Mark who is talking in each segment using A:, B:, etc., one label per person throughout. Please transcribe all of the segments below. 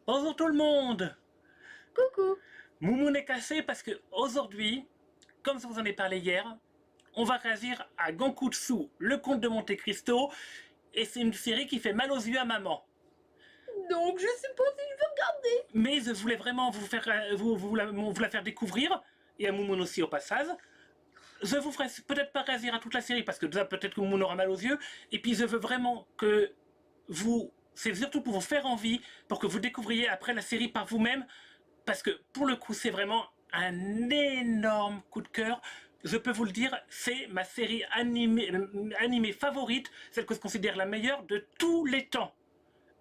A: Bonjour tout le monde.
B: Coucou.
A: Moumoun est cassé parce que aujourd'hui, comme je vous en ai parlé hier, on va réagir à Gankutsu, le comte de Monte Cristo, et c'est une série qui fait mal aux yeux à maman.
B: Donc je sais pas si je veux regarder.
A: Mais je voulais vraiment vous faire, vous la faire découvrir, et à Moumoun aussi au passage. Je vous ferai peut-être pas réagir à toute la série parce que déjà peut-être que Moumoun aura mal aux yeux, et puis je veux vraiment que vous, c'est surtout pour vous faire envie, pour que vous découvriez après la série par vous-même, parce que pour le coup c'est vraiment un énorme coup de cœur. Je peux vous le dire, c'est ma série animée favorite, celle que je considère la meilleure de tous les temps.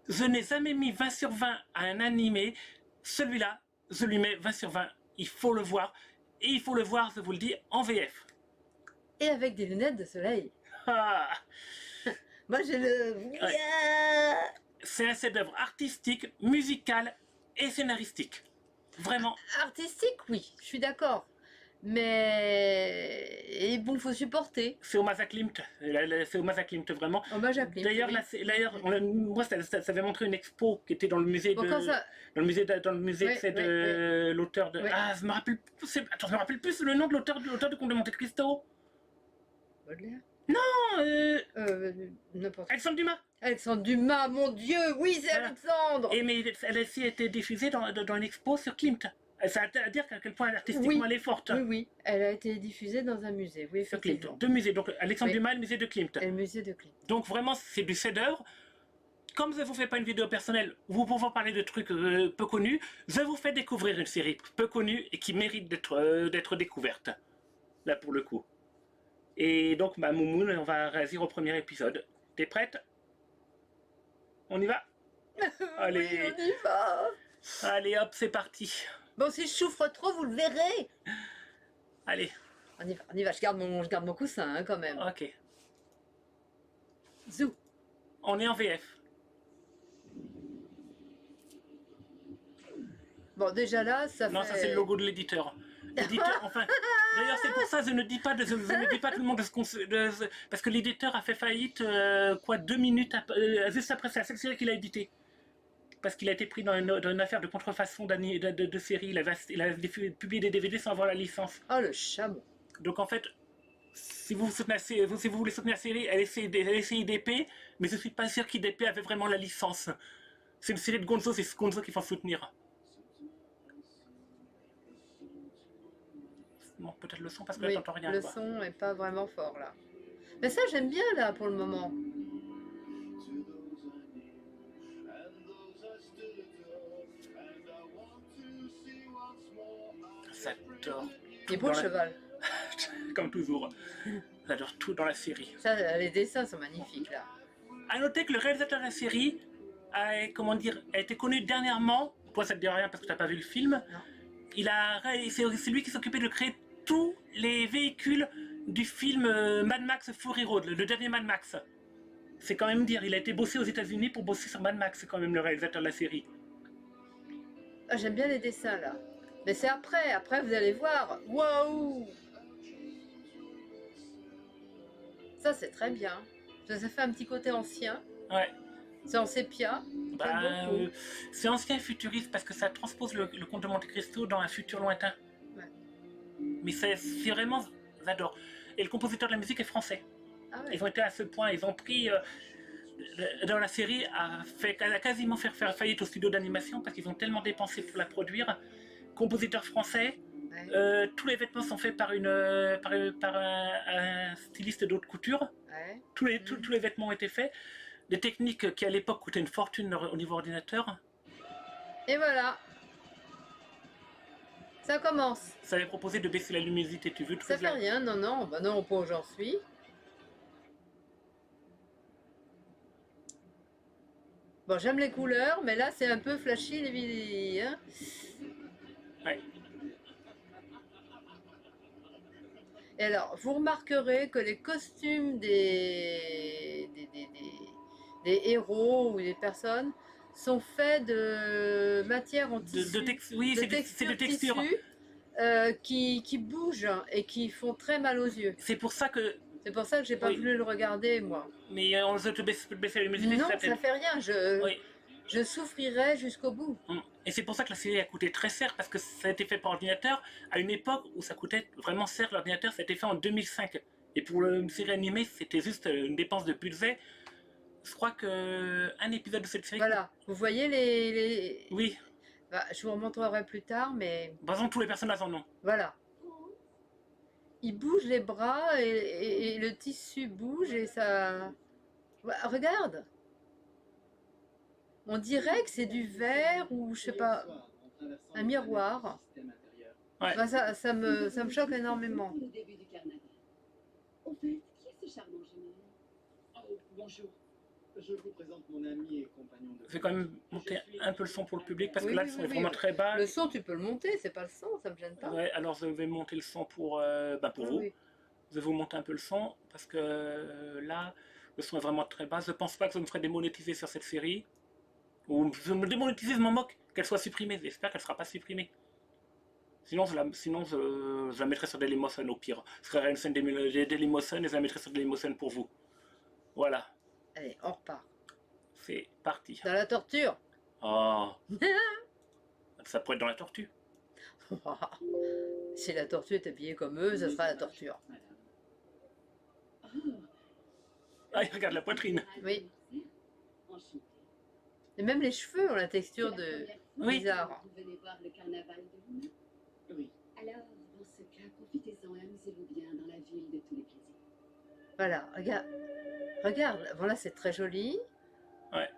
A: Je n'ai jamais mis 20 sur 20 à un animé. Celui-là, je lui mets 20 sur 20. Il faut le voir. Et il faut le voir, je vous le dis, en VF.
B: Et avec des lunettes de soleil.
A: Ah,
B: Moi j'ai le...
A: ouais. C'est un chef-d'œuvre artistique, musical et scénaristique. Vraiment.
B: Artistique, oui, je suis d'accord. Mais... Et bon, faut supporter.
A: C'est au Mazaklimt. C'est au Mazaklimt, vraiment.
B: Oh bah j'applique.
A: D'ailleurs,
B: oui.
A: moi, ça avait montré une expo qui était dans le musée
B: Bon,
A: de...
B: ça...
A: Dans le musée,
B: Oui,
A: c'est de l'auteur de...
B: Oui.
A: Ah, je me rappelle... Attends, je me rappelle plus le nom de l'auteur de Comte de Monte Cristo.
B: Baudelaire.
A: Non,
B: N'importe.
A: Alexandre Dumas.
B: Alexandre Dumas, mon Dieu, oui, c'est
A: Voilà.
B: Alexandre.
A: Et mais elle a aussi été diffusée dans une expo sur Klimt. Ça a à dire à quel point artistiquement
B: Oui.
A: elle est forte.
B: Oui, oui, elle a été diffusée dans un musée, oui,
A: Sur Klimt.
B: effectivement.
A: Deux musées, donc Alexandre
B: Oui.
A: Dumas et le musée de Klimt.
B: Et le musée de Klimt.
A: Donc vraiment, c'est du chef-d'œuvre. Comme je ne vous fais pas une vidéo personnelle, vous pouvez parler de trucs peu connus, je vous fais découvrir une série peu connue et qui mérite d'être découverte. Là, pour le coup. Et donc, ma Moumoun, on va réagir au premier épisode. T'es prête? On y va? Allez.
B: Oui, on y va.
A: Allez, hop, c'est parti.
B: Bon, si je souffre trop, vous le verrez.
A: Allez,
B: On y va. Je garde mon coussin, hein, quand même.
A: ok.
B: Zou.
A: On est en VF.
B: Bon, déjà là, ça
A: Non,
B: fait...
A: ça c'est le logo de l'éditeur. L'éditeur, enfin. D'ailleurs, c'est pour ça que je ne dis pas, je ne dis pas tout le monde parce que l'éditeur a fait faillite, 2 minutes juste après, c'est la seule série qu'il a édité. Parce qu'il a été pris dans une affaire de contrefaçon de série. Il a publié des DVD sans avoir la licence.
B: Oh, le chameau.
A: Donc en fait, si vous voulez soutenir la série, elle essaie IDP, mais je suis pas sûr qu'IDP avait vraiment la licence. C'est une série de Gonzo, c'est Gonzo qu'il faut soutenir. Bon, peut-être le son parce que
B: Oui,
A: là t'entends rien.
B: le
A: Quoi.
B: son est pas vraiment fort, là. Mais ça, j'aime bien, là, pour le moment.
A: J'adore.
B: Il est beau, le cheval.
A: Comme toujours. J'adore tout dans la série.
B: Ça, les dessins sont magnifiques, là.
A: A noter que le réalisateur de la série a été connu dernièrement. Toi, ça te dit rien parce que t'as pas vu le film.
B: Non.
A: C'est lui qui s'occupait de créer tous les véhicules du film Mad Max Fury Road, le dernier Mad Max. C'est quand même dire, il a été bossé aux États-Unis pour bosser sur Mad Max, c'est quand même le réalisateur de la série.
B: Ah, j'aime bien les dessins, là. Mais c'est après. Après, vous allez voir. Waouh! Ça, c'est très bien. Ça fait un petit côté ancien.
A: Ouais.
B: C'est en sépia.
A: Bah, c'est ancien et futuriste parce que ça transpose le comte de Monte Cristo dans un futur lointain.
B: Ouais.
A: Mais c'est vraiment, j'adore. Et le compositeur de la musique est français.
B: Ah ouais.
A: Ils ont été à ce point, ils ont pris dans la série a quasiment fait faire faillite au studio d'animation parce qu'ils ont tellement dépensé pour la produire. Compositeur français,
B: Ouais.
A: tous les vêtements sont faits par un styliste d'haute couture.
B: Ouais.
A: Tous les vêtements ont été faits. Des techniques qui à l'époque coûtaient une fortune au niveau ordinateur.
B: Et voilà. Ça commence.
A: Ça avait proposé de baisser la luminosité, tu veux.
B: Ça fait rien, non, non. Bah non, pas où j'en suis. Bon, j'aime les couleurs, mais là, c'est un peu flashy, les vidéos. Hein.
A: Ouais.
B: Et alors, vous remarquerez que les costumes des héros ou des personnes sont faits de matière en tissu.
A: Oui, c'est de texture.
B: Qui bougent et qui font très mal aux yeux.
A: C'est pour ça que
B: C'est pour ça que j'ai pas voulu le regarder, moi.
A: Mais on se baisser la luminosité.
B: Non, ça fait rien.
A: Oui.
B: je souffrirai jusqu'au bout.
A: Et c'est pour ça que la série a coûté très cher, parce que ça a été fait par ordinateur à une époque où ça coûtait vraiment cher. L'ordinateur, ça a été fait en 2005. Et pour une série animée, c'était juste une dépense de budget. Je crois qu'un épisode de cette série...
B: Voilà, vous voyez
A: Oui,
B: Bah, je vous remontrerai plus tard, mais
A: par exemple, tous les personnages en ont.
B: voilà. Il bouge les bras et le tissu bouge et ça... Ouais, regarde. On dirait que c'est du verre ou je sais pas, un miroir.
A: Ouais.
B: Bah, ça me choque énormément.
C: Le début du carnaval. Au fait, qui est ce charmant jeune homme?
D: Oh, bonjour. Je vous présente mon ami et compagnon de...
A: Je vais quand même monter un peu le son pour le public, parce
B: Oui,
A: que là,
B: oui,
A: le son
B: oui,
A: est
B: oui.
A: vraiment très bas.
B: Le son, tu peux le monter, c'est pas le son, ça me gêne pas.
A: Ouais, alors je vais monter le son pour
B: Oui,
A: vous.
B: oui.
A: Je vais vous monter un peu le son, parce que là, le son est vraiment très bas. Je pense pas que je me ferai démonétiser sur cette série. Ou je me démonétiser, je m'en moque qu'elle soit supprimée. J'espère qu'elle sera pas supprimée. Sinon, je la mettrai sur Dailymotion au pire. Je ferai une scène Dailymotion et je la mettrai sur Dailymotion pour vous. Voilà,
B: Allez, on repart.
A: c'est parti.
B: Dans la torture.
A: Oh, ça pourrait être dans la tortue.
B: Si la tortue est habillée comme eux, ça sera la torture.
A: Ah, regarde la poitrine.
B: Oui.
C: Enchanté.
B: Et même les cheveux ont la texture de...
A: Oui.
B: bizarre.
C: Vous venez voir le carnaval de vous-même?
D: Oui.
C: Alors, dans ce cas, profitez-en et amusez-vous bien dans la ville de tous les plaisirs.
B: Voilà, regarde. Regarde, bon là c'est très joli.
A: Ouais.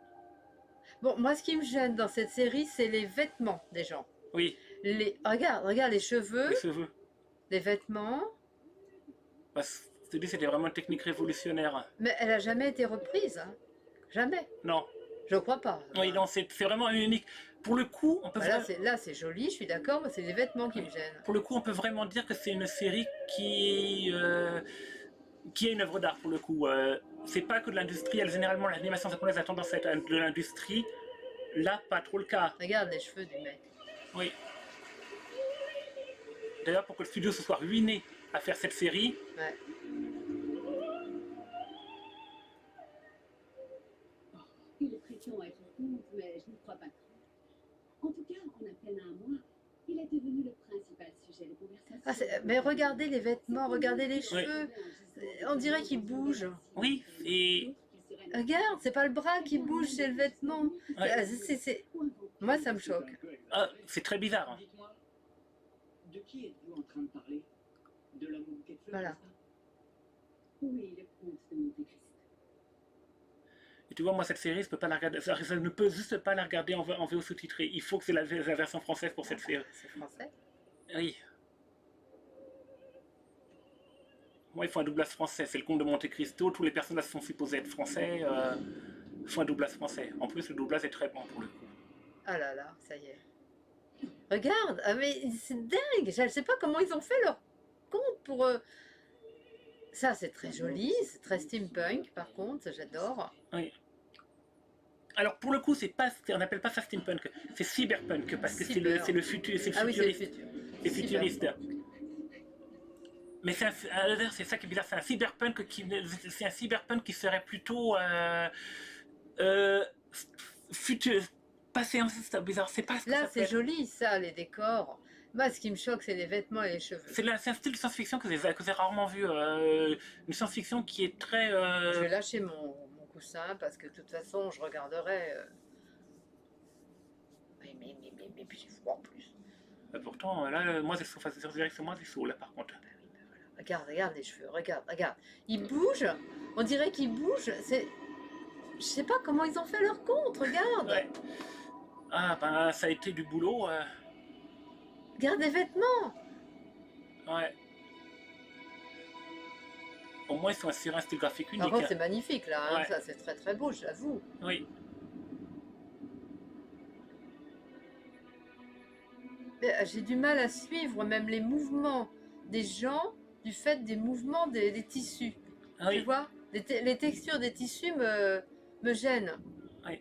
B: Bon, moi ce qui me gêne dans cette série, c'est les vêtements des gens.
A: Oui,
B: Regarde les cheveux,
A: les cheveux.
B: les vêtements.
A: Parce que je te dis, c'était vraiment une technique révolutionnaire.
B: Mais elle a jamais été reprise, hein. Jamais.
A: Non,
B: Je crois pas.
A: oui, non, c'est vraiment unique. Pour le coup, on peut
B: Bah, là c'est joli, je suis d'accord, mais c'est les vêtements qui me gênent.
A: Pour le coup, on peut vraiment dire que c'est une série qui est une œuvre d'art, pour le coup. C'est pas que de l'industriel. Généralement, l'animation japonaise a tendance à être de l'industrie. Là, pas trop le cas.
B: Regarde les cheveux du mec.
A: Oui. D'ailleurs, pour que le studio se soit ruiné à faire cette série,
B: Ouais.
C: Il prétend être contre, mais je ne crois pas trop. En tout cas, en à peine un mois, il est devenu le principal sujet de conversation.
B: Ah, mais regardez les vêtements, regardez les cheveux. On dirait qu'ils bougent.
A: oui, et
B: Regarde, c'est pas le bras qui bouge, c'est le vêtement.
A: Ouais.
B: Moi, ça me choque.
A: c'est très bizarre. Hein.
D: Dites-moi, de qui êtes-vous en train de parler? De l'homme au bouquet de fleurs,
B: Voilà.
D: n'est-ce pas?
C: Oui, le comte de Monte-Cristo.
A: Et tu vois, moi, cette série, je peux pas la regarder. Je ne peux juste pas la regarder en VO sous-titré. Il faut que c'est la version française pour cette série.
B: C'est français.
A: Oui. Moi, il faut un doublage français. C'est le comte de Monte Cristo. Tous les personnages sont supposés être français. Il faut un doublage français. En plus, le doublage est très bon pour le coup.
B: Ah là là, ça y est. Regarde, ah mais c'est dingue. Je ne sais pas comment ils ont fait leur compte pour... Ça, c'est très joli, c'est très steampunk, par contre, ça, j'adore.
A: Oui. Alors, pour le coup, on n'appelle pas ça steampunk. C'est cyberpunk, parce que c'est le futur. C'est le
B: Ah oui, c'est le
A: futuriste.
B: futur.
A: C'est futuriste. Mais c'est ça qui est bizarre. C'est un cyberpunk qui serait plutôt futur. Passé, c'est bizarre. C'est pas ce que
B: Là,
A: ça
B: c'est
A: peut être.
B: joli, ça, les décors. Moi, ce qui me choque, c'est les vêtements et les cheveux.
A: C'est un style de science-fiction que j'ai rarement vu. Une science-fiction qui est très.
B: Je vais lâcher mon coussin parce que de toute façon, je regarderai. Mais puis j'ai froid en plus.
A: Pourtant, là, moi, c'est direct sur moi, c'est chaud, là, par contre.
B: Regarde les cheveux, regarde. Ils bougent, on dirait qu'ils bougent. Je sais pas comment ils ont fait leur compte, regarde.
A: Ouais. Ah, ben, ça a été du boulot.
B: Regarde les vêtements.
A: Ouais. Au moins, ils sont sur un style graphique unique.
B: Par contre, c'est magnifique là, hein.
A: Ouais.
B: Ça c'est très très beau, j'avoue.
A: Oui.
B: J'ai du mal à suivre même les mouvements des gens du fait des mouvements des tissus.
A: Ah
B: Tu
A: oui.
B: vois, les textures des tissus me gênent.
A: Oui.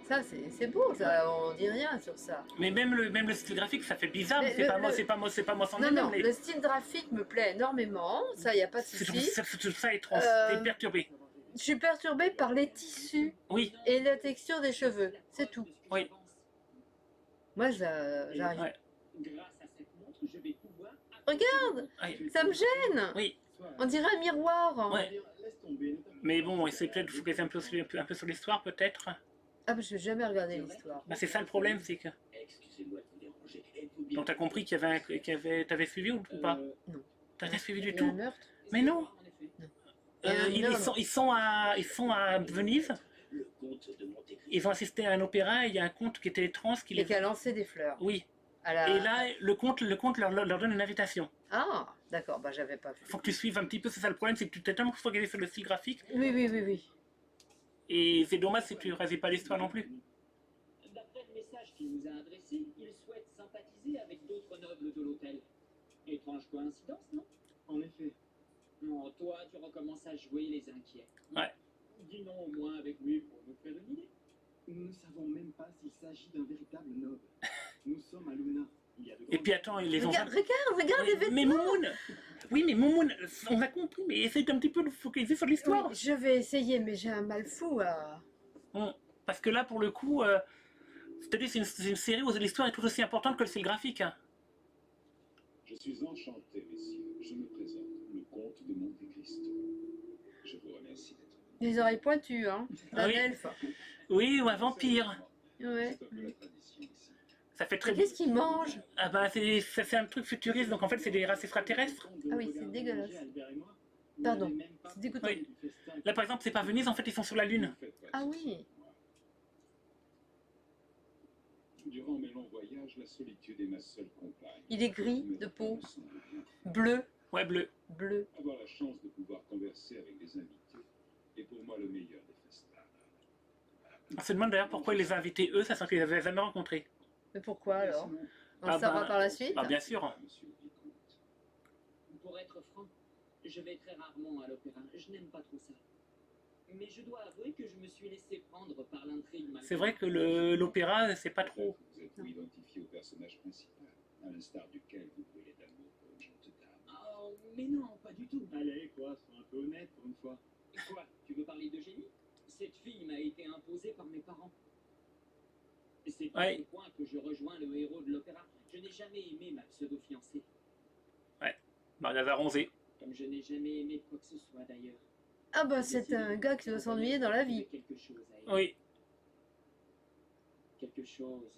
B: Ça, c'est beau, ça, on dit rien sur ça.
A: Mais même le style graphique, ça fait bizarre, mais
B: Mais
A: c'est pas moi, c'est pas moi, c'est pas moi sans
B: Non,
A: elle,
B: non,
A: mais
B: le style graphique me plaît énormément, ça, il n'y a pas de
A: c'est
B: souci.
A: tout ça étrange,
B: Euh,
A: c'est perturbé.
B: Je suis perturbée par les tissus
A: Oui,
B: et la texture des cheveux, c'est tout.
A: oui,
B: Moi, j'arrive.
A: ouais,
D: Grâce à cette montre, je vais pouvoir.
B: Regarde,
A: oui,
B: ça me gêne.
A: oui,
B: On dirait un miroir.
A: ouais.
D: Laisse tomber, ne t'amuse
A: Mais
D: pas.
A: bon, essayer peut-être de focaliser un peu sur l'histoire, peut-être.
B: Ah, mais je n'ai jamais regardé l'histoire.
A: Bah, c'est ça le problème, c'est que.
D: Excusez-moi de vous déranger. Êtes-vous bien?
A: Donc t'as compris t'avais suivi ou pas?
B: Non.
A: T'as suivi
B: Il
A: du
B: y a un
A: tout?
B: meurtre.
A: Mais non.
D: En effet.
A: Ils sont à Venise.
D: Le comte de Monte-Cristo.
A: Ils ont assisté à un opéra et il y a un comte qui était trans qui
B: Et
A: les.
B: qui a lancé des fleurs.
A: Oui.
B: À la...
A: Et là, le comte leur donne une invitation.
B: Ah, d'accord, bah j'avais pas vu.
A: Faut que tu suives un petit peu, c'est ça le problème, c'est que tu t'es tellement focalisé sur le style graphique
B: Oui, oui, oui, oui.
A: et c'est dommage si tu ne réalises pas l'histoire non plus.
D: D'après le message qu'il nous a adressé, il souhaite sympathiser avec d'autres nobles de l'hôtel. Étrange coïncidence, non? En effet. Non, toi, tu recommences à jouer les inquiets.
A: Ouais.
D: Dis non au moins avec lui pour nous faire une idée. Nous ne savons même pas s'il s'agit d'un véritable noble. Nous sommes à Luna. Il y a de
A: Et puis attends, ils les ont.
B: Regarde les vêtements.
A: Mais Moumoun. Oui, mais Moumoun, on a compris, mais essaye un petit peu de focaliser sur l'histoire.
B: Oui, je vais essayer, mais j'ai un mal fou à...
A: Bon, parce que là, pour le coup, c'est-à-dire c'est une série où l'histoire est tout aussi importante que le style graphique. Hein.
E: Je suis enchanté, messieurs. Je me présente, le comte de Monte Cristo. Je vous remercie d'être venu.
B: Les oreilles pointues, hein. D'un
A: Oui.
B: elfe.
A: Oui, ou un vampire.
B: Ouais.
E: C'est un peu la tradition ici.
A: Ça fait très
B: Mais qu'est-ce qu'ils mangent?
A: Ah bah c'est un truc futuriste, donc en fait c'est des races extraterrestres.
B: Ah oui, c'est dégueulasse. Pardon, c'est dégoûtant.
A: Oui. Là par exemple c'est pas Venise, en fait ils sont sur la Lune.
E: Ne faites pas
B: Ah
E: de
B: oui.
E: soucis pour moi. Durant mes longs voyages, la solitude est ma seule compagne.
B: Il est gris
E: Mes
B: de
E: repas
B: peau,
E: me semblent bien.
B: bleu,
A: Ouais, bleu.
B: bleu.
E: Avoir la chance de pouvoir converser avec des invités est pour moi le meilleur des festins.
A: On se demande d'ailleurs pourquoi ils les ont invités eux, sachant qu'ils les avaient jamais rencontrés.
B: Mais pourquoi alors? On
A: Ah
B: le saura
A: bah,
B: par la suite?
A: Ah bien sûr.
E: Monsieur le vicomte.
D: Pour être franc, je vais très rarement à l'opéra. Je n'aime pas trop ça. Mais je dois avouer que je me suis laissé prendre par l'intrigue. malgré
A: C'est vrai
D: tout.
A: que l'opéra c'est pas trop.
E: Vous êtes identifié au personnage principal, à l'instar duquel vous brûlez d'amour pour une gente dame.
D: Oh, mais non, pas du tout.
F: Allez, quoi, sois un peu honnête pour une fois.
D: Quoi? Tu veux parler d'Eugénie? Cette fille m'a été imposée par mes parents. Et c'est à
A: Ouais.
D: ce point que je rejoins le héros de l'opéra. Je n'ai jamais aimé ma pseudo-fiancée.
A: Maria Ronzé.
D: Comme je n'ai jamais aimé quoi que ce soit d'ailleurs.
B: Ah bah c'est un gars qui doit s'ennuyer dans la vie.
D: Quelque chose à aimer.
A: Oui.
D: Quelque chose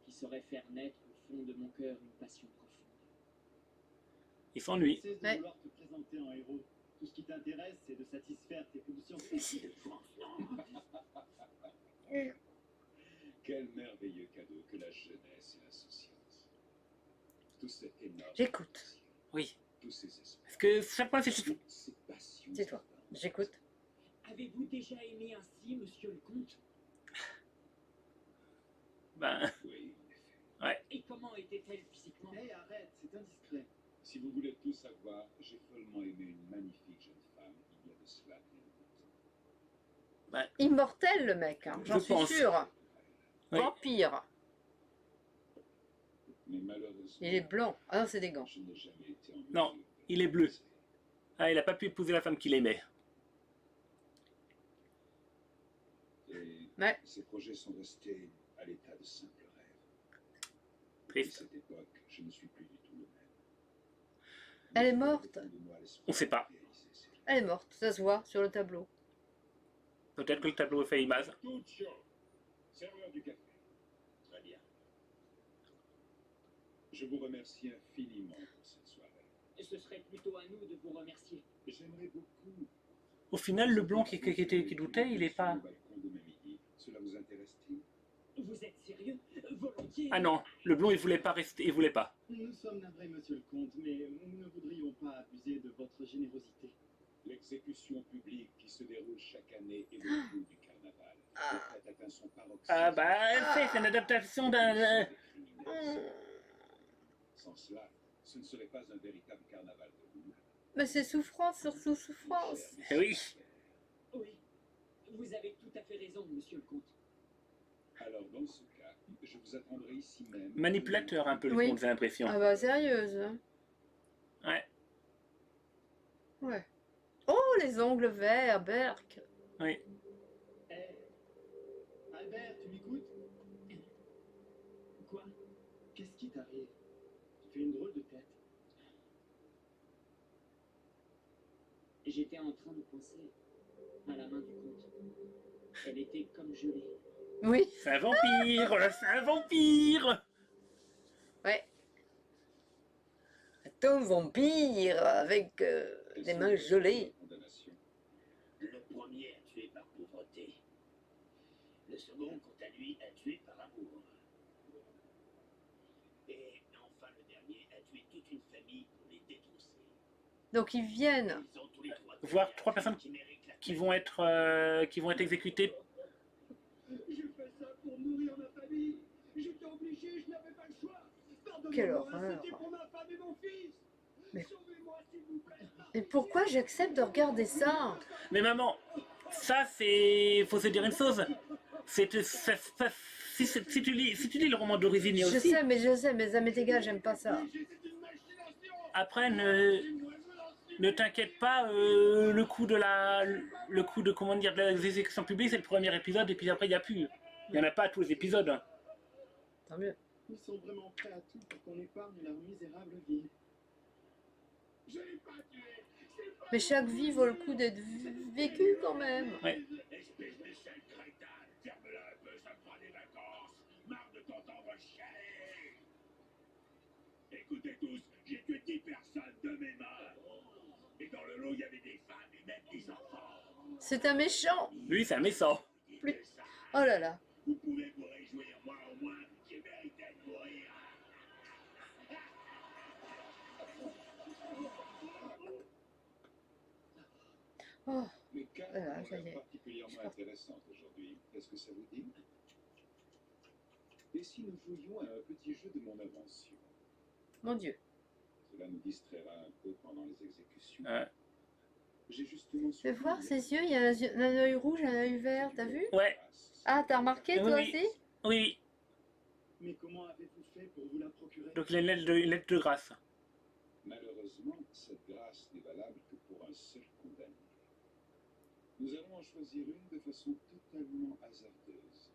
D: qui saurait faire naître au fond de mon cœur une passion profonde.
A: Il s'ennuie.
F: Cesse de
B: Ouais.
F: vouloir te présenter en héros. Tout ce qui t'intéresse, c'est de satisfaire tes pulsions.
E: Quel merveilleux cadeau que la jeunesse et l'insouciance. Tout cet énorme.
B: J'écoute.
A: Oui.
E: Tous ces esprits.
A: Parce que chaque fois c'est juste.
E: Toutes ces passions.
B: C'est toi. J'écoute.
D: Avez-vous déjà aimé ainsi, monsieur le comte?
A: Ben,
E: Oui, en effet.
D: Et comment était-elle physiquement?
F: Hé, arrête, c'est indiscret.
E: Si vous voulez tout savoir, j'ai follement aimé une magnifique jeune femme il y a de cela bien longtemps.
B: Immortel le mec, hein, j'en
A: Je
B: suis
A: pense.
B: sûre.
A: Oui.
B: Vampire.
E: Mais malheureusement,
B: Il est blanc. Ah non, c'est des gants.
E: je n'ai jamais été en
A: Non,
E: mesure de
A: il est bleu.
E: l'épouser.
A: Ah, il a pas pu épouser la femme qu'il aimait.
E: Et
B: Ouais.
E: ces projets sont restés à l'état de simple rêve. Depuis
A: Triste.
E: cette époque, je ne suis plus du tout le même.
B: Elle est morte.
A: On sait pas.
B: Elle est morte, ça se voit sur le tableau.
A: Peut-être que le tableau est fait image.
E: Toute chose. Serveur du café. Très bien. Je vous remercie infiniment pour cette soirée.
D: Ce serait plutôt à nous de vous remercier.
E: J'aimerais beaucoup.
A: Au final, le blond qui doutait, il est pas.
E: Sur le balcon de midi. Cela vous intéresse-t-il?
D: Vous êtes sérieux? Volontiers.
A: Ah non, le blond il voulait pas rester, il voulait pas.
F: Nous sommes navrés, monsieur le comte, mais nous ne voudrions pas abuser de votre générosité.
E: L'exécution publique qui se déroule chaque année est le clou du carnaval. Le fait atteint son paroxysme.
A: Ah bah, c'est une adaptation d'un.
E: Sans cela, ce ne serait pas un véritable carnaval de Luna.
B: Mais c'est souffrance sur souffrance.
A: Oui.
D: Oui, vous avez tout à fait raison, monsieur le comte.
E: Alors, dans ce cas, je vous attendrai ici même.
A: Manipulateur un peu le
B: Oui.
A: comte, j'ai l'impression.
B: Ah bah sérieuse. Hein.
A: Ouais.
B: Ouais. Oh, les ongles verts, Berk.
A: Oui.
F: Eh, Albert, tu m'écoutes? Quoi? Qu'est-ce qui t'arrive? Tu fais une drôle de tête.
D: J'étais en train de penser à la main du comte. Elle était comme gelée.
B: Oui.
A: C'est un vampire, là, c'est un vampire.
B: Ouais. Un vampire avec des mains gelées.
E: Condamnation.
G: Le premier a tué par pauvreté. Le second, quant à lui, a tué par amour. Et enfin, le dernier a tué toute une famille pour les détrousser.
B: Donc ils viennent.
G: Ils ont tous les trois
A: Voir 3 personnes
G: qui méritent la
A: qui vont être exécutées.
F: J'ai fait ça pour nourrir ma famille. J'étais obligé, je n'avais pas le choix.
B: Quelle
F: Pardonnez-moi,
B: horreur.
F: c'était pour ma femme et mon fils.
B: Mais-
F: Sauvez-moi, s'il vous plaît.
B: Et pourquoi j'accepte de regarder ça?
A: Mais maman, ça c'est... faut se dire une chose. Si tu lis le roman d'origine, il y a
B: Je
A: aussi...
B: sais, mais ça m'est égal, j'aime pas ça.
F: C'est une machination.
A: Après, ne t'inquiète pas, le coup de comment dire, de l'exécution publique, c'est le premier épisode, et puis après, il n'y a plus. Il n'y en a pas à tous les épisodes. Hein.
B: Tant mieux.
F: Ils sont vraiment prêts à tout pour qu'on épargne leur misérable vie. Je l'ai pas tué. C'est pas
B: Mais chaque vie vaut le coup d'être vécue quand même.
A: Ouais.
G: espèce de sale crétin. Ferme-la un peu, ça me fera des vacances. Marre de t'entendre chialer. Écoutez tous, j'ai tué 10 personnes de mes mains. Et dans le lot, il y avait des femmes et même des enfants.
B: C'est un méchant.
A: Lui, c'est un méchant.
B: Plus- Oh là là.
G: Vous pouvez vous réjouir, moi au moins, j'ai mérité de mourir.
B: Oh,
E: Les cartes
B: Voilà,
E: ont
B: ça y
E: l'air
B: est.
E: particulièrement
B: Je crois-
E: intéressantes aujourd'hui. Est-ce que ça vous dit? Et si nous jouions à un petit jeu de mon invention?
B: mon Dieu.
E: Cela nous distraira un peu pendant les exécutions.
A: Ouais.
E: J'ai justement
B: Fais voir ses yeux, il y a un œil rouge, un œil vert, t'as vu?
A: Ouais.
B: Ah, t'as remarqué toi
A: Oui.
B: aussi?
A: Oui,
F: Mais comment avez-vous fait pour vous la procurer?
A: donc les lettres de grâce.
E: Malheureusement, cette grâce n'est valable que pour un seul condamné. Nous allons en choisir une de façon totalement hasardeuse.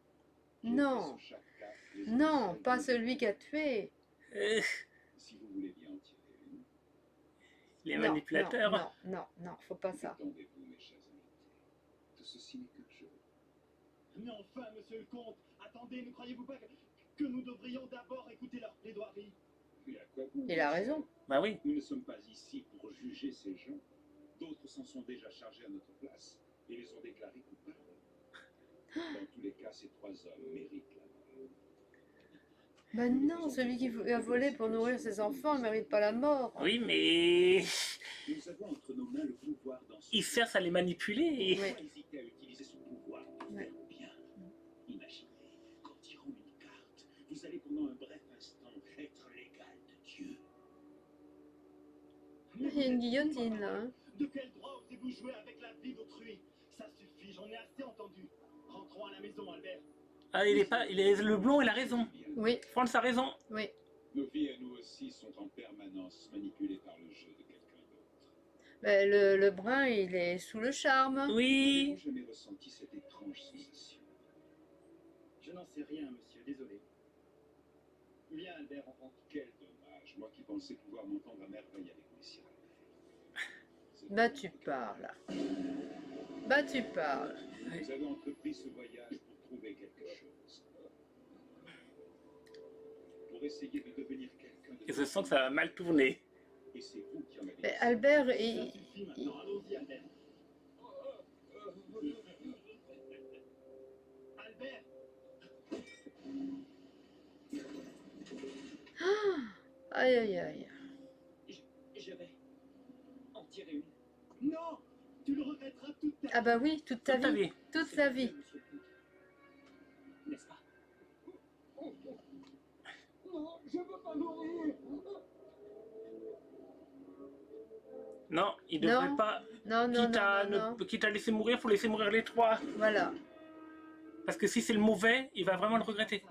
E: J'ai
B: Non.
E: écrit sur chaque carte les
B: Non,
E: initiales
B: pas
E: de-
B: celui qui a tué.
E: Si vous voulez bien en tirer une,
A: Les
B: Non,
A: manipulateurs.
B: non, faut pas ça.
E: détendez-vous, mes chers invités. Tout ceci n'est que jeu.
F: Mais enfin, monsieur le comte, attendez, ne croyez-vous pas que nous devrions d'abord écouter leur plaidoirie?
E: Mais à quoi bon,
B: Il a
E: mes
B: raison.
E: chers?
A: Bah oui.
E: Nous ne sommes pas ici pour juger ces gens. D'autres s'en sont déjà chargés à notre place et les ont déclarés coupables. Dans tous les cas, ces 3 hommes méritent la mort.
B: Bah non, celui qui a volé pour nourrir ses enfants ne mérite pas la mort.
A: Oui, mais...
E: Nous avons entre nos mains le pouvoir dans ce
A: il cherche à les manipuler.
B: Oui.
E: Pourquoi hésiter à utiliser ce pouvoir pour
B: Ouais.
E: faire le bien? Imaginez qu'en tirant une carte, vous allez pendant un bref instant être l'égal de Dieu.
B: Il y a une guillotine là. Hein.
F: De quel droit osez-vous jouer avec la vie d'autrui? Ça suffit, j'en ai assez entendu. Rentrons à la maison, Albert.
A: Ah, le blond, il a raison.
B: Oui,
A: Franz a raison.
B: oui.
E: Nos vies à nous aussi sont en permanence manipulées par le jeu de quelqu'un d'autre.
B: Ben, le brun, il est sous le charme.
A: Oui.
E: Avez-vous jamais ressenti cette étrange sensation?
F: Je n'en sais rien, monsieur, désolé. Viens, Albert, on rentre.
E: Quel dommage, moi qui pensais pouvoir m'entendre à merveille avec Messieurs Albert. C'est
B: Bah
E: vraiment
B: tu
E: trop
B: parles. Bah tu parles.
E: Vous avez entrepris ce voyage pour trouver quelque chose. Pour essayer de devenir quelqu'un de...
A: Et je sens que ça va mal tourner.
E: Et c'est vous qui en avez...
B: Mais Albert,
F: Ça
B: il...
F: suffit maintenant, allons-y, Albert. Albert,
B: Aïe aïe aïe.
D: Je vais en tirer une.
F: non, tu le regretteras toute ta
B: Ah bah oui, toute ta
A: Toute ta
B: vie.
A: vie.
B: Toute
D: C'est
B: sa
D: bien,
B: vie.
D: monsieur le comte. N'est-ce pas?
F: Non, je veux pas mourir.
A: Non, il devrait
B: Non.
A: pas.
B: Non, non,
A: Quitte à,
B: non, non, non.
A: quitte à laisser mourir, faut laisser mourir les 3.
B: Voilà.
A: Parce que si c'est le mauvais, il va vraiment le regretter.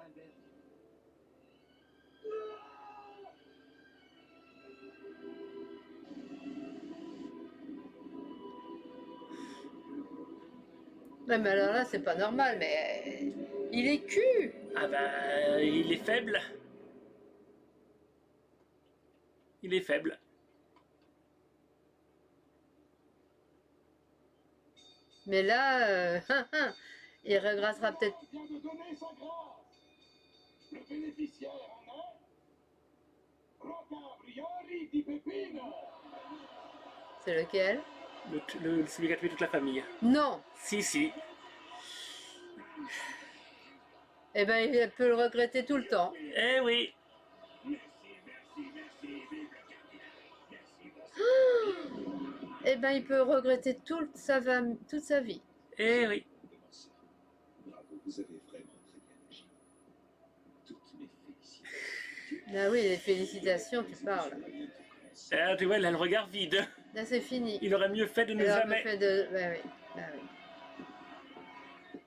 B: Non, mais alors là, c'est pas normal, mais il est cul.
A: Ah bah, il est faible. Il est faible.
B: Mais là, il regrettera peut-être.
G: Vient de donner sa grâce. Le bénéficiaire en est Rocca Briari di Pepino.
B: C'est lequel?
A: Celui qui a tué toute la famille.
B: Non.
A: Si, si.
B: Eh ben, il peut le regretter tout le temps.
A: Eh oui.
B: Eh ben, il peut regretter toute sa vie.
A: Eh oui.
E: Bravo, vous avez vraiment très bien agi. Toutes mes félicitations.
B: Ah oui, les félicitations, tu parles.
A: Ah, tu vois, il a le regard vide.
B: Là, c'est fini.
A: Il aurait mieux fait de ne
B: Il aurait
A: jamais...
B: fait de... Bah oui, bah oui.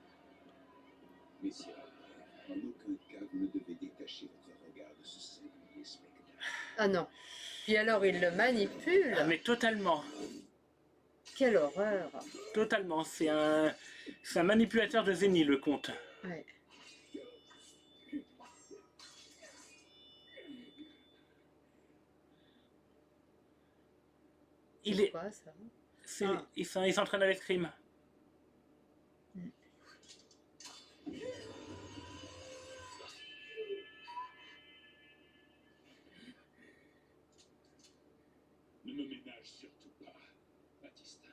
E: Messieurs, en aucun cas vous ne devez détacher votre regard de ce singulier spectacle.
B: Ah non. Puis alors, il le manipule.
A: Ah, mais totalement.
B: Quelle horreur.
A: Totalement. C'est un manipulateur de Zénie, le comte.
B: Ouais.
A: Il
B: C'est
A: est...
B: quoi, ça?
A: c'est-
B: Ah.
A: il s'entraîne avec Scream.
G: Ne me ménage surtout pas, Batista.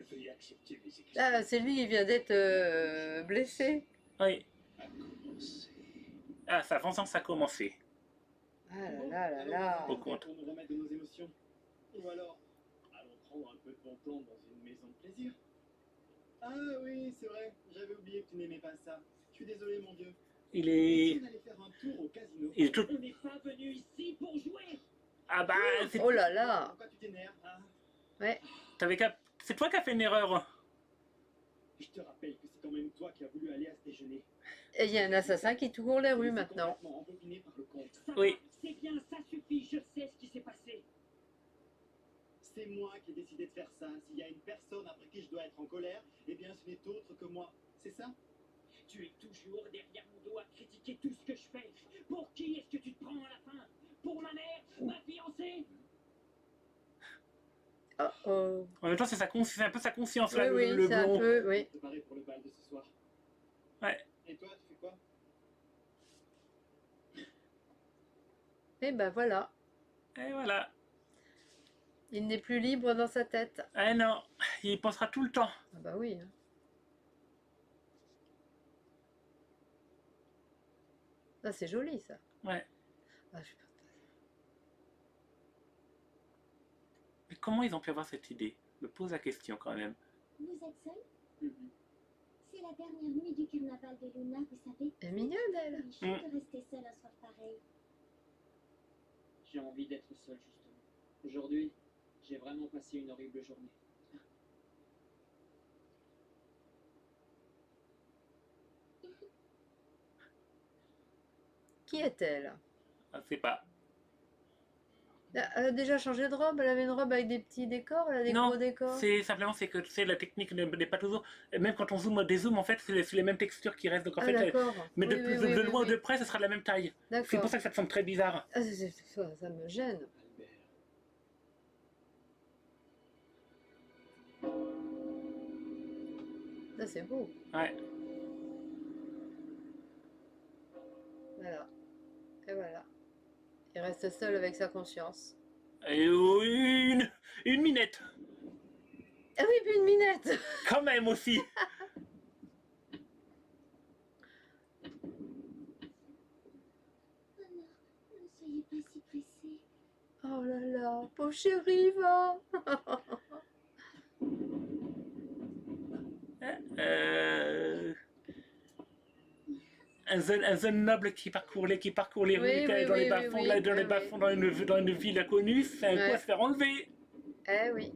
G: Veuillez accepter mes excuses.
B: Ah, c'est lui, il vient d'être blessé.
A: Oui.
E: À commencer.
A: Ah, sa vengeance a commencé.
B: Ah là là là là.
A: Au compte.
F: Pour nous remettre de nos émotions. Ou alors, allons prendre un peu de bon temps dans une maison de plaisir. Ah oui, c'est vrai, j'avais oublié que tu n'aimais pas ça. Je suis désolé, mon vieux.
A: Il
F: Et
A: est...
F: si on allait faire un tour au casino?
A: Il est tout...
D: On n'est pas venu ici pour jouer.
A: Ah bah, c'est...
B: Oh là là.
F: Pourquoi tu t'énerves, hein?
A: t'avais qu'à... C'est toi qui as fait une erreur.
F: Je te rappelle que c'est quand même toi qui as voulu aller à ce déjeuner.
B: Et il y a un assassin qui court les rues maintenant.
F: Complètement embobiné par le comte.
D: Ça
A: Oui.
D: va, c'est bien, ça suffit, je sais ce qui s'est passé.
F: C'est moi qui ai décidé de faire ça. S'il y a une personne après qui je dois être en colère, eh bien ce n'est autre que moi. C'est ça?
D: Tu es toujours derrière mon dos à critiquer tout ce que je fais. Pour qui est-ce que tu te prends à la fin? Pour ma mère? Ma fiancée?
B: Oh oh.
A: En même temps, c'est un peu sa conscience,
B: Oui,
A: là,
B: oui,
A: le
B: c'est un
A: blond.
B: peu... Oui.
F: Préparé pour le bal de ce soir.
A: Ouais.
F: Et toi, tu fais quoi?
B: Et ben voilà.
A: Et voilà.
B: Il n'est plus libre dans sa tête.
A: Ah non, il y pensera tout le temps.
B: Ah bah oui. Hein. Ah, c'est joli, ça.
A: Ouais.
B: Ah, je sais pas.
A: Mais comment ils ont pu avoir cette idée? Je me pose la question quand même.
H: Vous êtes seul? C'est la dernière nuit du carnaval de Luna, vous savez.
B: Elle est mignonne, elle.
H: C'est méchant de rester seule un soir pareil.
D: J'ai envie d'être seul, justement. Aujourd'hui, j'ai vraiment passé une horrible journée.
B: Qui est-elle?
A: Je sais pas.
B: Elle a déjà changé de robe. Elle avait une robe avec des petits décors. Elle a des
A: Non,
B: gros décors.
A: c'est simplement c'est que tu sais, la technique n'est pas toujours. Même quand on zoome des zooms, en fait, c'est les mêmes textures qui restent. Donc en
B: Ah,
A: fait,
B: d'accord.
A: mais de,
B: Oui,
A: plus,
B: oui, oui,
A: de
B: oui,
A: loin ou
B: oui.
A: de près, ça sera de la même taille. C'est
B: D'accord.
A: pour ça que ça te semble très bizarre.
B: Ah, ça me gêne. Ça, c'est beau.
A: Ouais.
B: Voilà. Et voilà. Il reste seul avec sa conscience.
A: Et une minette,
B: Ah oui, puis une minette.
A: quand même aussi.
H: Oh non, ne soyez pas si pressés.
B: Oh là là, pauvre chérie, va.
A: Un jeune noble qui parcourt les rues
B: Oui, oui,
A: dans les
B: oui,
A: bas-fonds,
B: oui,
A: dans
B: oui,
A: les
B: oui.
A: bas-fonds, dans une ville inconnue, c'est un coup
B: Ouais.
A: à se faire enlever.
B: Eh oui.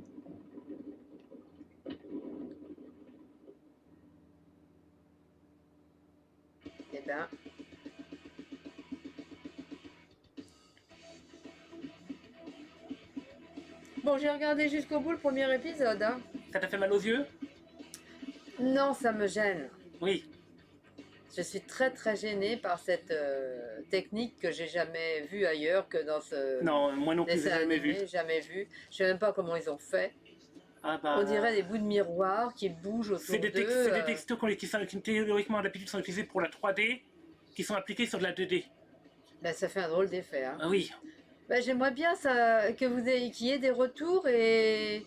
B: ben. Bon, j'ai regardé jusqu'au bout le premier épisode. Hein.
A: Ça t'a fait mal aux yeux?
B: Non, ça me gêne.
A: Oui.
B: Je suis très très gênée par cette technique que j'ai jamais vue ailleurs que dans ce
A: Non, moi non plus, j'ai
B: dessin
A: jamais vu.
B: animé, jamais vu. Je sais même pas comment ils ont fait.
A: Ah bah,
B: On dirait des bouts de miroir qui bougent autour
A: c'est des,
B: d'eux.
A: c'est des textures qui théoriquement d'habitude sont utilisées pour la 3D, qui sont appliquées sur de la 2D.
B: Ben, ça fait un drôle d'effet. Hein.
A: Ah oui.
B: Ben, j'aimerais bien ça, que vous ayez, qu'il y ait des retours et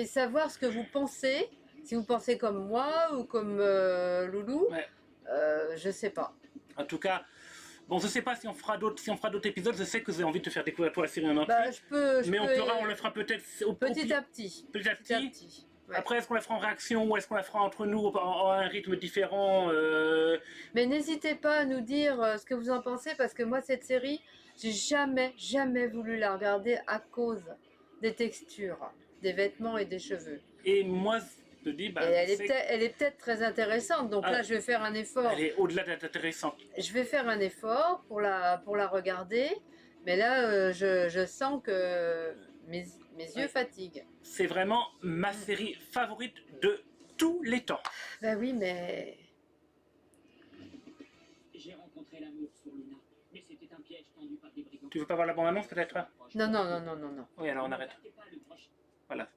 B: savoir ce que vous pensez. Si vous pensez comme moi ou comme Loulou,
A: Ouais.
B: Je sais pas.
A: En tout cas, bon, je sais pas si on fera d'autres épisodes. Je sais que j'ai envie de te faire découvrir toi la série en entier.
B: Bah,
A: mais on le fera peut-être
B: petit à petit.
A: Petit à
B: Petit à
A: petit.
B: petit. Ouais.
A: Après, est-ce qu'on la fera en réaction ou est-ce qu'on la fera entre nous à un rythme différent
B: Mais n'hésitez pas à nous dire ce que vous en pensez parce que moi, cette série, j'ai jamais voulu la regarder à cause des textures, des vêtements et des cheveux.
A: Et moi, je te dis, bah,
B: Et elle est peut-être très intéressante. Donc
A: Ah.
B: là, je vais faire un effort.
A: elle est au-delà d'être intéressante.
B: Je vais faire un effort pour la regarder. Mais là, je sens que mes yeux fatiguent.
A: C'est vraiment ma série favorite de tous les temps.
B: Ben oui, mais...
D: J'ai rencontré l'amour sur Luna, mais c'était un piège tendu par des brigands.
A: Tu veux pas voir la bande-annonce peut-être?
B: Non, non, non, non, non, non.
A: Oui, alors on arrête. Voilà.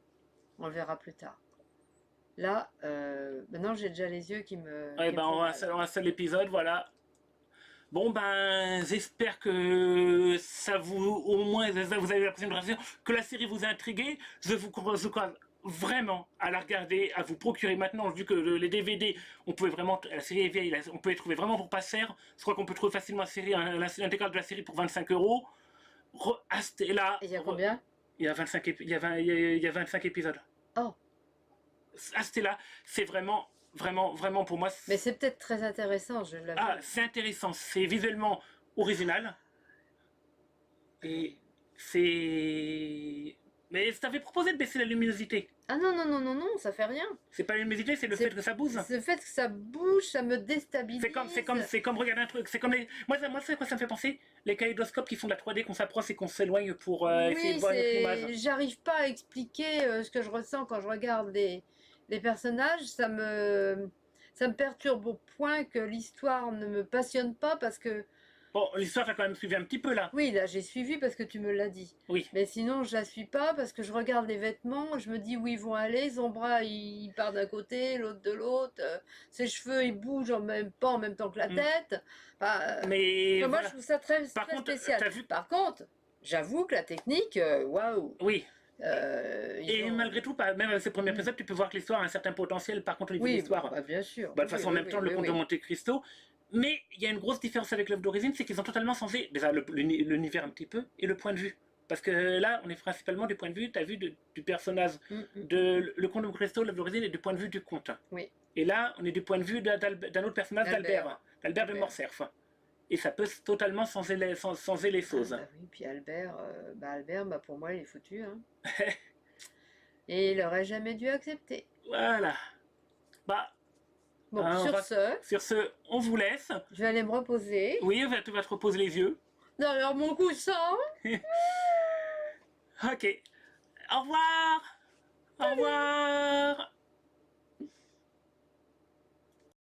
B: On le verra plus tard. Là, maintenant j'ai déjà les yeux qui me...
A: Ouais,
B: qui
A: ben,
B: me font mal.
A: un seul épisode, voilà. Bon, ben, j'espère que ça vous, au moins, vous avez l'impression que la série vous a intrigué. Je vous encourage vraiment à la regarder, à vous procurer maintenant, vu que les DVD, on pouvait vraiment, la série est vieille, on peut les trouver vraiment pour pas cher. Je crois qu'on peut trouver facilement l'intégrale de la série pour 25 €. Et là,
B: Et il y a combien?
A: il y a 25 épisodes.
B: Oh.
A: Là, c'est vraiment pour moi.
B: Mais c'est peut-être très intéressant, je l'avoue.
A: Ah, c'est intéressant, c'est visuellement original. Et c'est... Mais je t'avais proposé de baisser la luminosité.
B: Ah non, non, non, non, non, ça fait rien.
A: C'est pas la luminosité, c'est le
B: C'est-
A: fait que ça bouge.
B: Le fait que ça bouge, ça me déstabilise.
A: C'est comme regarder un truc. C'est comme les... Moi, c'est quoi ça me fait penser? Les kaléidoscopes qui font de la 3D, qu'on s'approche et qu'on s'éloigne pour essayer
B: Oui,
A: de voir une autre image.
B: j'arrive pas à expliquer ce que je ressens quand je regarde les personnages. Ça me perturbe au point que l'histoire ne me passionne pas parce que...
A: Bon, l'histoire, t'as quand même suivi un petit peu là.
B: Oui, là, j'ai suivi parce que tu me l'as dit.
A: Oui.
B: Mais sinon, je la suis pas parce que je regarde les vêtements, je me dis où ils vont aller. Son bras, il part d'un côté, l'autre de l'autre. Ses cheveux, ils bougent pas en même temps que la tête. Enfin,
A: Mais
B: moi,
A: voilà.
B: je trouve ça très,
A: Par
B: très
A: contre,
B: spécial.
A: t'as vu-
B: Par contre, j'avoue que la technique, waouh.
A: Oui.
B: Ils
A: Et
B: ont-
A: malgré tout, même avec ces premiers épisodes, tu peux voir que l'histoire a un certain potentiel. Par contre, au niveau de
B: Oui,
A: l'histoire,
B: bah, bien sûr.
A: bah, de toute façon, en
B: Oui,
A: même
B: oui,
A: temps, le
B: oui,
A: conte
B: oui.
A: de Monte Cristo. Mais il y a une grosse différence avec l'œuvre d'origine, c'est qu'ils ont totalement changé déjà l'univers un petit peu et le point de vue. Parce que là, on est principalement du point de vue, tu as vu, du personnage de le conte de Monte Cristo, l'œuvre d'origine, et du point de vue du conte.
B: Oui.
A: Et là, on est du point de vue d'un autre personnage, d'Albert de
B: Albert.
A: Morcerf. Et ça peut totalement changer les choses.
B: Ah, bah oui, puis Albert, pour moi, il est foutu. Hein. Et il aurait jamais dû accepter.
A: Voilà. Bah,
B: Bon,
A: hein,
B: sur ce,
A: on vous laisse.
B: je vais aller me reposer.
A: Oui, tu vas te reposer les yeux.
B: Derrière mon coussin.
A: Ok. Au revoir. Au revoir.